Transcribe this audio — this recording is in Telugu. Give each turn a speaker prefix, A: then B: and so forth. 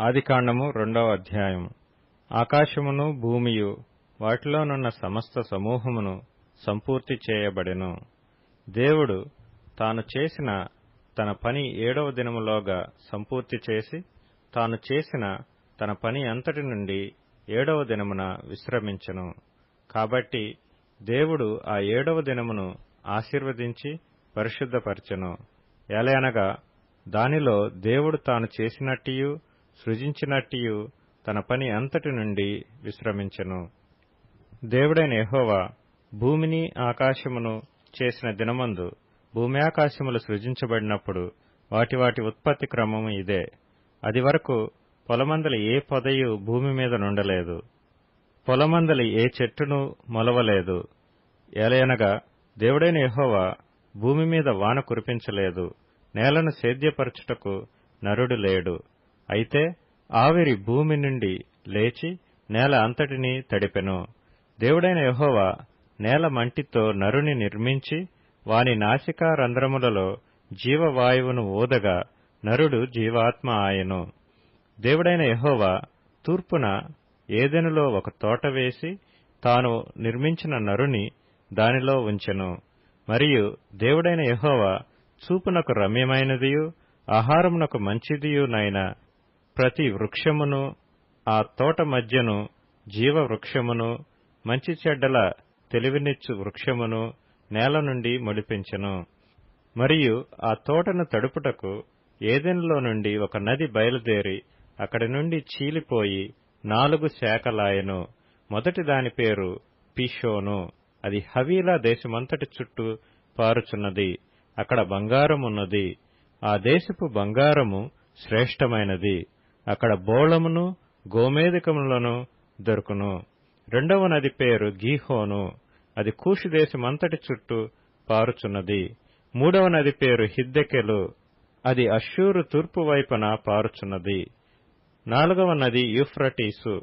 A: ఆదికాండము 2వ అధ్యాయము. ఆకాశమును భూమియు వాటిలోనున్న సమస్త సమూహమును సంపూర్తి చేయబడెను. దేవుడు తాను చేసిన తన పని 7వ దినములోగా సంపూర్తి చేసి, తాను చేసిన తన పని అంతటి నుండి 7వ దినమున విశ్రమించెను. కాబట్టి దేవుడు ఆ 7వ దినమును ఆశీర్వదించి పరిశుద్ధపరచెను. ఎలయనగా దానిలో దేవుడు తాను చేసినట్టియు సృజించినట్టియు తన పని అంతటి నుండి విశ్రమించెను. దేవుడైన యెహోవా భూమిని ఆకాశమును చేసిన దినమందు భూమ్యాకాశములు సృజించబడినప్పుడు వాటి ఉత్పత్తి క్రమము ఇదే. అది వరకు పొలమందలి ఏ పొదయు భూమి మీద నుండలేదు, పొలమందలి ఏ చెట్టును మొలవలేదు. ఏలయనగా దేవుడైన యెహోవా భూమి మీద వాన కురిపించలేదు, నేలను సేద్యపరచుటకు నరుడు లేడు. అయితే ఆవిరి భూమి నుండి లేచి నేల అంతటినీ తడిపెను. దేవుడైన యెహోవా నేల మంటితో నరుని నిర్మించి వాని నాసికా రంధ్రములలో జీవవాయువును ఊదగా నరుడు జీవాత్మ ఆయెను. దేవుడైన యెహోవా తూర్పున ఏదెనులో ఒక తోట వేసి తాను నిర్మించిన నరుని దానిలో ఉంచెను. మరియు దేవుడైన యెహోవా చూపునకు రమ్యమైనదియు ఆహారమునకు మంచిదియునైన ప్రతి వృక్షమును, ఆ తోట మధ్యను జీవ వృక్షమును, మంచి చెడ్డల తెలివినిచ్చు వృక్షమును నేల నుండి మొలిపించెను. మరియు ఆ తోటను తడుపుటకు ఏదెనులో నుండి ఒక నది బయలుదేరి అక్కడి నుండి చీలిపోయి 4 శాఖలాయెను. మొదటి దాని పేరు పీషోను. అది హవీలా దేశమంతటి చుట్టూ పారుచున్నది. అక్కడ బంగారమున్నది. ఆ దేశపు బంగారము శ్రేష్టమైనది. అక్కడ బోళమును గోమేధికములను దొరుకును. రెండవ నది పేరు గీహోను. అది కూషు దేశమంతటి చుట్టూ పారుచున్నది. మూడవ నది పేరు హిద్దెకెలు. అది అష్షూరు తూర్పు వైపున పారుచున్నది. 4వ నది యూఫ్రటీసు.